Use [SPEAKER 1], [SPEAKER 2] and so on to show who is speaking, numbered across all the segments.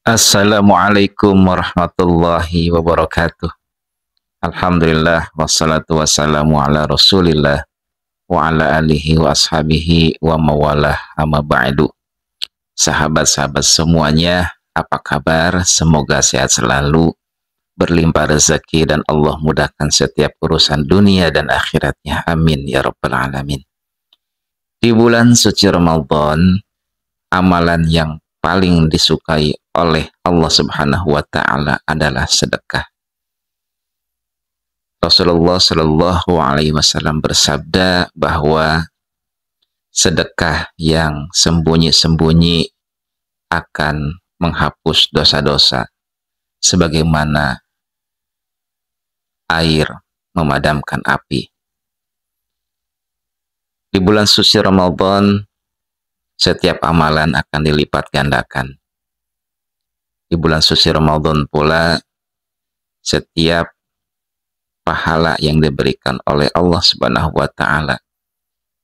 [SPEAKER 1] Assalamualaikum warahmatullahi wabarakatuh. Alhamdulillah wassalatu wassalamu ala Rasulillah wa ala alihi wa ashabihi wa mawalah amma ba'du. Sahabat-sahabat semuanya, apa kabar? Semoga sehat selalu, berlimpah rezeki dan Allah mudahkan setiap urusan dunia dan akhiratnya. Amin ya rabbal alamin. Di bulan suci Ramadan, amalan yang paling disukai oleh Allah Subhanahu wa taala adalah sedekah. Rasulullah Shallallahu alaihi wasallam bersabda bahwa sedekah yang sembunyi-sembunyi akan menghapus dosa-dosa sebagaimana air memadamkan api. Di bulan suci Ramadan, setiap amalan akan dilipat gandakan. Di bulan suci Ramadan pula, setiap pahala yang diberikan oleh Allah Subhanahu wa taala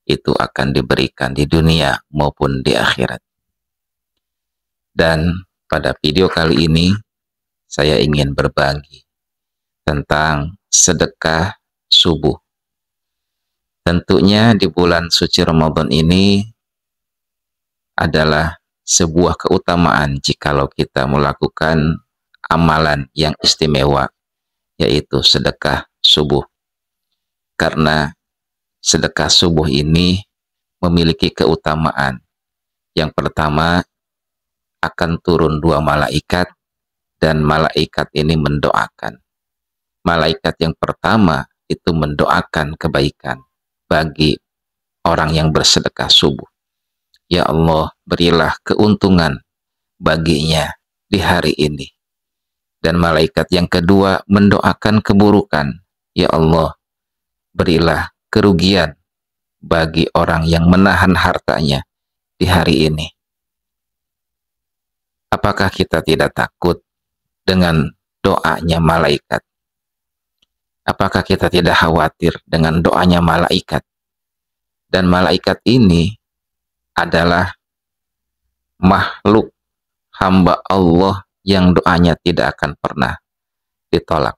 [SPEAKER 1] itu akan diberikan di dunia maupun di akhirat. Dan pada video kali ini saya ingin berbagi tentang sedekah subuh. Tentunya di bulan suci Ramadan ini adalah sebuah keutamaan jikalau kita melakukan amalan yang istimewa, yaitu sedekah subuh. Karena sedekah subuh ini memiliki keutamaan. Yang pertama, akan turun 2 malaikat dan malaikat ini mendoakan. Malaikat yang pertama itu mendoakan kebaikan bagi orang yang bersedekah subuh. Ya Allah, berilah keuntungan baginya di hari ini. Dan malaikat yang kedua mendoakan keburukan. Ya Allah, berilah kerugian bagi orang yang menahan hartanya di hari ini. Apakah kita tidak takut dengan doanya malaikat? Apakah kita tidak khawatir dengan doanya malaikat? Dan malaikat ini adalah makhluk hamba Allah yang doanya tidak akan pernah ditolak.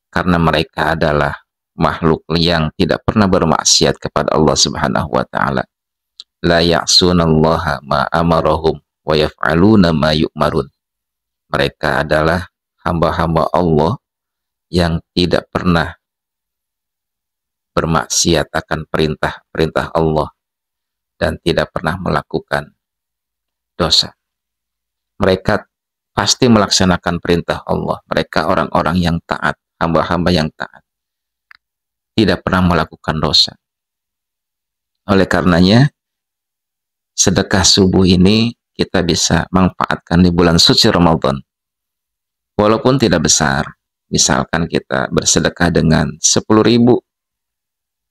[SPEAKER 1] Karena mereka adalah makhluk yang tidak pernah bermaksiat kepada Allah Subhanahu wa taala. La ya'sunallaha ma amarahum wa yaf'aluna ma yu'marun. Mereka adalah hamba-hamba Allah yang tidak pernah bermaksiat akan perintah-perintah Allah dan tidak pernah melakukan dosa. Mereka pasti melaksanakan perintah Allah. Mereka orang-orang yang taat, hamba-hamba yang taat, tidak pernah melakukan dosa. Oleh karenanya, sedekah subuh ini kita bisa manfaatkan di bulan suci Ramadan. Walaupun tidak besar, misalkan kita bersedekah dengan 10.000,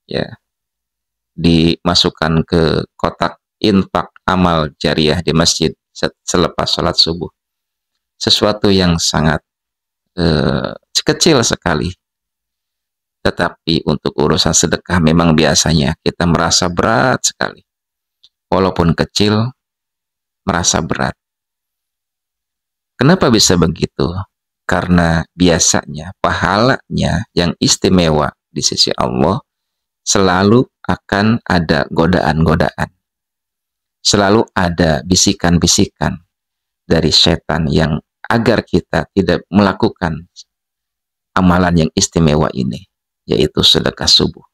[SPEAKER 1] ya, dimasukkan ke kotak infak amal jariah di masjid selepas sholat subuh. Sesuatu yang sangat kecil sekali. Tetapi untuk urusan sedekah memang biasanya kita merasa berat sekali. Walaupun kecil, merasa berat. Kenapa bisa begitu? Karena biasanya pahalanya yang istimewa di sisi Allah selalu akan ada godaan-godaan. Selalu ada bisikan-bisikan dari setan yang agar kita tidak melakukan amalan yang istimewa ini, yaitu sedekah subuh.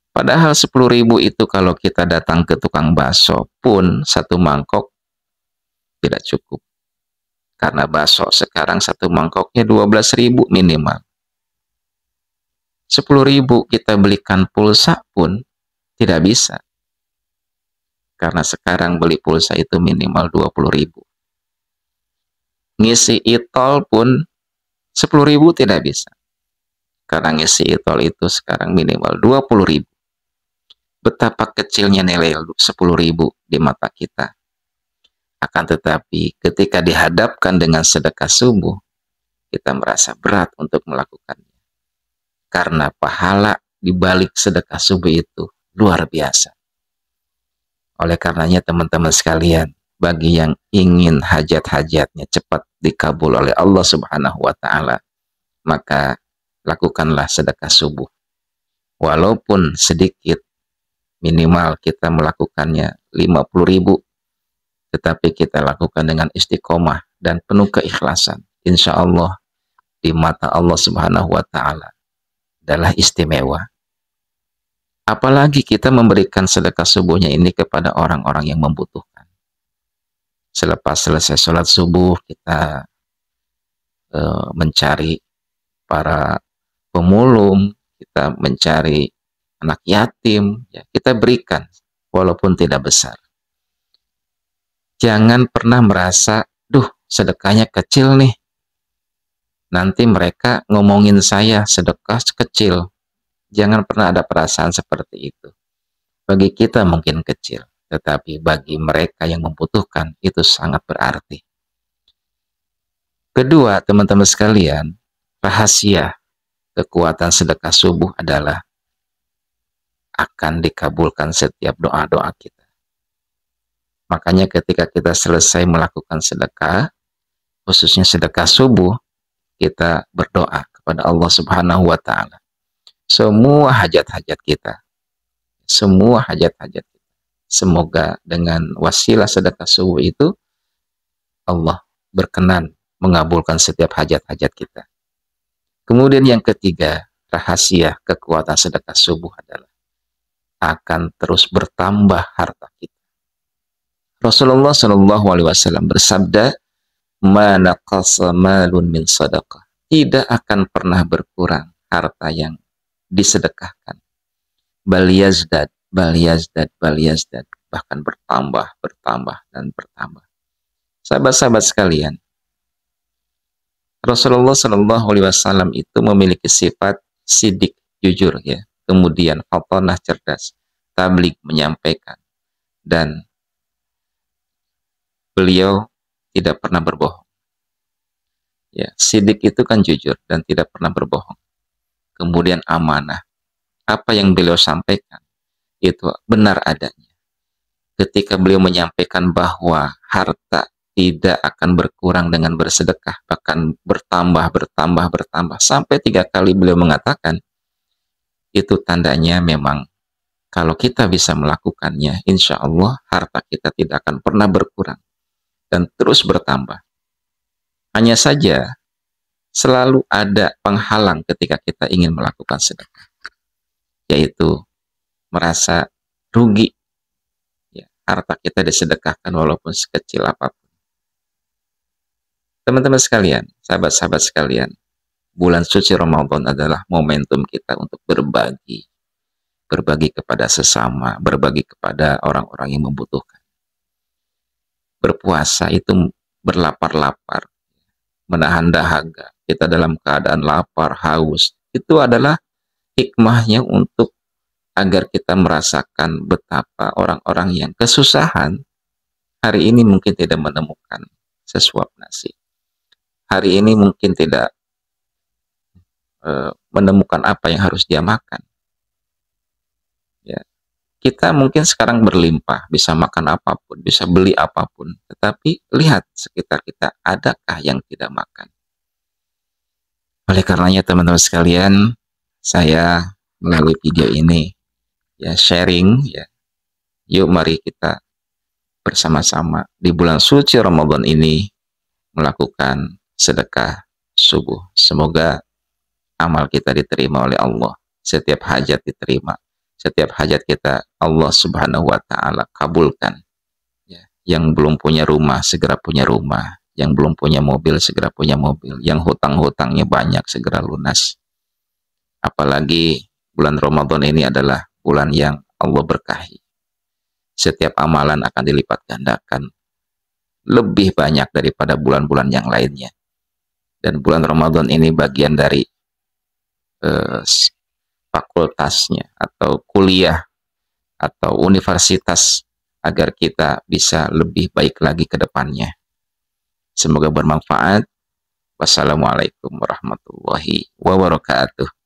[SPEAKER 1] Padahal 10.000 itu kalau kita datang ke tukang bakso pun 1 mangkok tidak cukup. Karena bakso sekarang 1 mangkoknya 12.000 minimal. 10.000 kita belikan pulsa pun tidak bisa. Karena sekarang beli pulsa itu minimal 20.000. Ngisi e-tol pun 10.000 tidak bisa. Karena ngisi e-tol itu sekarang minimal 20.000. Betapa kecilnya nilai 10.000 di mata kita. Akan tetapi ketika dihadapkan dengan sedekah subuh, kita merasa berat untuk melakukannya. Karena pahala di balik sedekah subuh itu luar biasa. Oleh karenanya teman-teman sekalian, bagi yang ingin hajat-hajatnya cepat dikabul oleh Allah Subhanahu wa Ta'ala, maka lakukanlah sedekah subuh. Walaupun sedikit, minimal kita melakukannya 50.000, tetapi kita lakukan dengan istiqomah dan penuh keikhlasan. Insya Allah di mata Allah Subhanahu wa Ta'ala adalah istimewa. Apalagi kita memberikan sedekah subuhnya ini kepada orang-orang yang membutuhkan. Selepas selesai sholat subuh, kita mencari para pemulung, kita mencari anak yatim, ya, kita berikan walaupun tidak besar. Jangan pernah merasa, duh sedekahnya kecil nih, nanti mereka ngomongin saya sedekah kecil. Jangan pernah ada perasaan seperti itu. Bagi kita mungkin kecil, tetapi bagi mereka yang membutuhkan itu sangat berarti. Kedua, teman-teman sekalian, rahasia kekuatan sedekah subuh adalah akan dikabulkan setiap doa-doa kita. Makanya ketika kita selesai melakukan sedekah, khususnya sedekah subuh, kita berdoa kepada Allah Subhanahu wa Ta'ala. Semua hajat-hajat kita, semua hajat-hajat kita, semoga dengan wasilah sedekah subuh itu Allah berkenan mengabulkan setiap hajat-hajat kita. Kemudian yang ketiga, rahasia kekuatan sedekah subuh adalah akan terus bertambah harta kita. Rasulullah Shallallahu Alaihi Wasallam bersabda, "Ma naqasa malun min sadaqah." Tidak akan pernah berkurang harta yang disedekahkan. Bal yazdad, bal yazdad, bal yazdad, bahkan bertambah, bertambah dan bertambah. Sahabat-sahabat sekalian, Rasulullah Shallallahu Alaihi Wasallam itu memiliki sifat sidik, jujur, ya. Kemudian fatonah, cerdas, tabligh, menyampaikan, dan beliau tidak pernah berbohong. Ya, sidik itu kan jujur dan tidak pernah berbohong. Kemudian amanah. Apa yang beliau sampaikan itu benar adanya. Ketika beliau menyampaikan bahwa harta tidak akan berkurang dengan bersedekah, bahkan bertambah, bertambah, bertambah, sampai 3 kali beliau mengatakan, itu tandanya memang kalau kita bisa melakukannya, insya Allah harta kita tidak akan pernah berkurang dan terus bertambah. Hanya saja selalu ada penghalang ketika kita ingin melakukan sedekah, yaitu merasa rugi, ya, harta kita disedekahkan walaupun sekecil apapun. Teman-teman sekalian, sahabat-sahabat sekalian, bulan suci Ramadan adalah momentum kita untuk berbagi kepada sesama, berbagi kepada orang-orang yang membutuhkan. Berpuasa itu berlapar-lapar, menahan dahaga. Kita dalam keadaan lapar, haus, itu adalah hikmahnya untuk agar kita merasakan betapa orang-orang yang kesusahan hari ini mungkin tidak menemukan sesuap nasi. Hari ini mungkin tidak menemukan apa yang harus dia makan. Ya, kita mungkin sekarang berlimpah, bisa makan apapun, bisa beli apapun, tetapi lihat sekitar kita, adakah yang tidak makan? Oleh karenanya teman-teman sekalian, saya melalui video ini ya sharing, ya, yuk mari kita bersama-sama di bulan suci Ramadan ini melakukan sedekah subuh. Semoga amal kita diterima oleh Allah, setiap hajat diterima, setiap hajat kita Allah Subhanahu wa Ta'ala kabulkan. Ya, yang belum punya rumah segera punya rumah, yang belum punya mobil segera punya mobil, yang hutang-hutangnya banyak segera lunas. Apalagi bulan Ramadan ini adalah bulan yang Allah berkahi. Setiap amalan akan dilipat gandakan lebih banyak daripada bulan-bulan yang lainnya. Dan bulan Ramadan ini bagian dari fakultasnya atau kuliah atau universitas agar kita bisa lebih baik lagi ke depannya. Semoga bermanfaat. Wassalamualaikum warahmatullahi wabarakatuh.